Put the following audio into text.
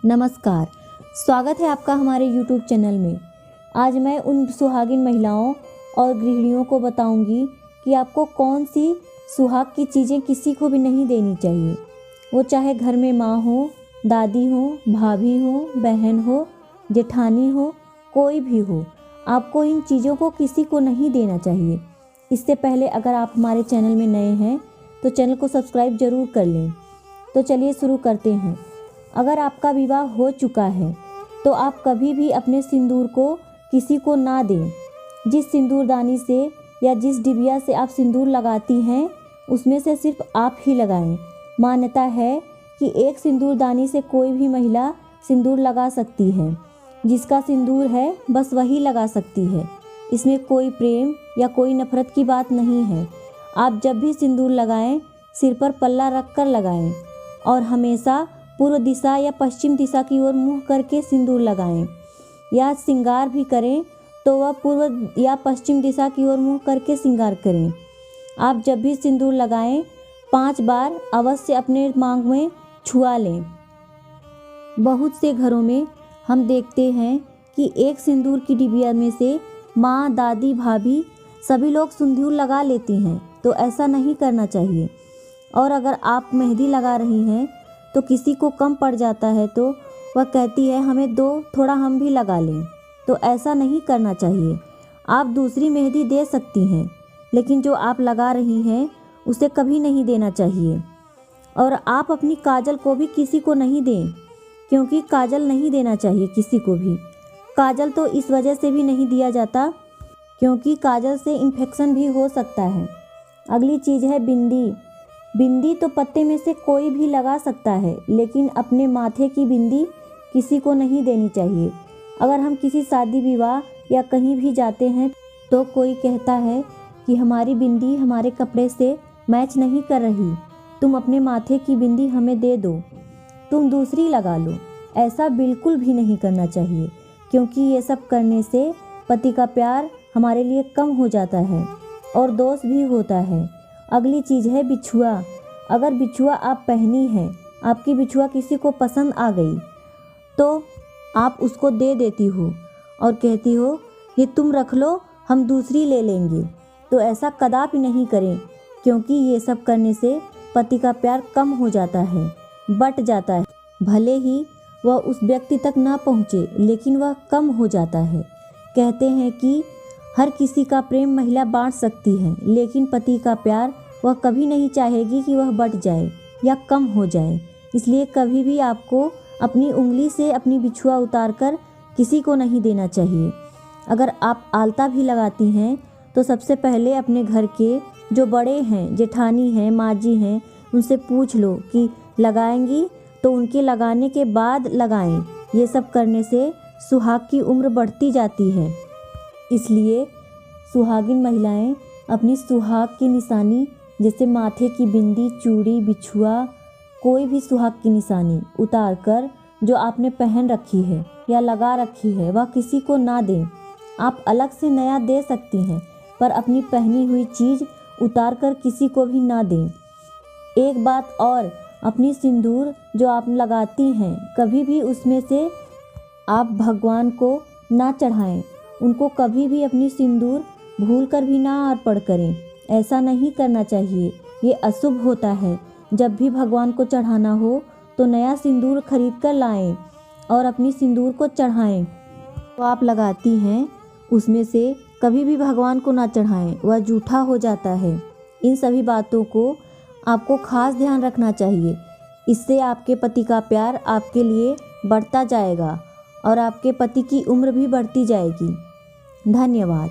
नमस्कार, स्वागत है आपका हमारे YouTube चैनल में। आज मैं उन सुहागिन महिलाओं और गृहिणियों को बताऊंगी कि आपको कौन सी सुहाग की चीज़ें किसी को भी नहीं देनी चाहिए। वो चाहे घर में माँ हो, दादी हो, भाभी हो, बहन हो, जेठानी हो, कोई भी हो, आपको इन चीज़ों को किसी को नहीं देना चाहिए। इससे पहले अगर आप हमारे चैनल में नए हैं तो चैनल को सब्सक्राइब ज़रूर कर लें। तो चलिए शुरू करते हैं। अगर आपका विवाह हो चुका है तो आप कभी भी अपने सिंदूर को किसी को ना दें। जिस सिंदूरदानी से या जिस डिबिया से आप सिंदूर लगाती हैं उसमें से सिर्फ आप ही लगाएं। मान्यता है कि एक सिंदूरदानी से कोई भी महिला सिंदूर लगा सकती है। जिसका सिंदूर है बस वही लगा सकती है। इसमें कोई प्रेम या कोई नफरत की बात नहीं है। आप जब भी सिंदूर लगाएं सिर पर पल्ला रख कर लगाएं और हमेशा पूर्व दिशा या पश्चिम दिशा की ओर मुँह करके सिंदूर लगाएं। या श्रृंगार भी करें तो वह पूर्व या पश्चिम दिशा की ओर मुँह करके श्रृंगार करें। आप जब भी सिंदूर लगाएं 5 बार अवश्य अपने मांग में छुआ लें। बहुत से घरों में हम देखते हैं कि एक सिंदूर की डिबिया में से माँ, दादी, भाभी सभी लोग सिंदूर लगा लेती हैं, तो ऐसा नहीं करना चाहिए। और अगर आप मेहंदी लगा रही हैं तो किसी को कम पड़ जाता है तो वह कहती है हमें दो, थोड़ा हम भी लगा लें, तो ऐसा नहीं करना चाहिए। आप दूसरी मेहंदी दे सकती हैं लेकिन जो आप लगा रही हैं उसे कभी नहीं देना चाहिए। और आप अपनी काजल को भी किसी को नहीं दें, क्योंकि काजल नहीं देना चाहिए किसी को भी। काजल तो इस वजह से भी नहीं दिया जाता क्योंकि काजल से इन्फेक्शन भी हो सकता है। अगली चीज़ है बिंदी। बिंदी तो पत्ते में से कोई भी लगा सकता है, लेकिन अपने माथे की बिंदी किसी को नहीं देनी चाहिए। अगर हम किसी शादी विवाह या कहीं भी जाते हैं तो कोई कहता है कि हमारी बिंदी हमारे कपड़े से मैच नहीं कर रही, तुम अपने माथे की बिंदी हमें दे दो, तुम दूसरी लगा लो। ऐसा बिल्कुल भी नहीं करना चाहिए, क्योंकि ये सब करने से पति का प्यार हमारे लिए कम हो जाता है और दोष भी होता है। अगली चीज़ है बिछुआ। अगर बिछुआ आप पहनी हैं, आपकी बिछुआ किसी को पसंद आ गई तो आप उसको दे देती हो और कहती हो ये तुम रख लो, हम दूसरी ले लेंगे। तो ऐसा कदापि नहीं करें, क्योंकि ये सब करने से पति का प्यार कम हो जाता है, बट जाता है। भले ही वह उस व्यक्ति तक ना पहुँचे, लेकिन वह कम हो जाता है। कहते हैं कि हर किसी का प्रेम महिला बांट सकती है, लेकिन पति का प्यार वह कभी नहीं चाहेगी कि वह बट जाए या कम हो जाए। इसलिए कभी भी आपको अपनी उंगली से अपनी बिछुआ उतारकर किसी को नहीं देना चाहिए। अगर आप आलता भी लगाती हैं तो सबसे पहले अपने घर के जो बड़े हैं, जेठानी हैं, माँ जी हैं, उनसे पूछ लो कि लगाएंगी तो उनके लगाने के बाद लगाएं। ये सब करने से सुहाग की उम्र बढ़ती जाती है। इसलिए सुहागिन महिलाएं अपनी सुहाग की निशानी जैसे माथे की बिंदी, चूड़ी, बिछुआ, कोई भी सुहाग की निशानी उतार कर जो आपने पहन रखी है या लगा रखी है वह किसी को ना दें। आप अलग से नया दे सकती हैं, पर अपनी पहनी हुई चीज़ उतार कर किसी को भी ना दें। एक बात और, अपनी सिंदूर जो आप लगाती हैं कभी भी उसमें से आप भगवान को ना चढ़ाएं। उनको कभी भी अपनी सिंदूर भूल कर भी ना अर्पण करें। ऐसा नहीं करना चाहिए, ये अशुभ होता है। जब भी भगवान को चढ़ाना हो तो नया सिंदूर खरीद कर लाएं और अपनी सिंदूर को चढ़ाएं। तो आप लगाती हैं उसमें से कभी भी भगवान को ना चढ़ाएं, वह जूठा हो जाता है। इन सभी बातों को आपको खास ध्यान रखना चाहिए। इससे आपके पति का प्यार आपके लिए बढ़ता जाएगा और आपके पति की उम्र भी बढ़ती जाएगी। धन्यवाद।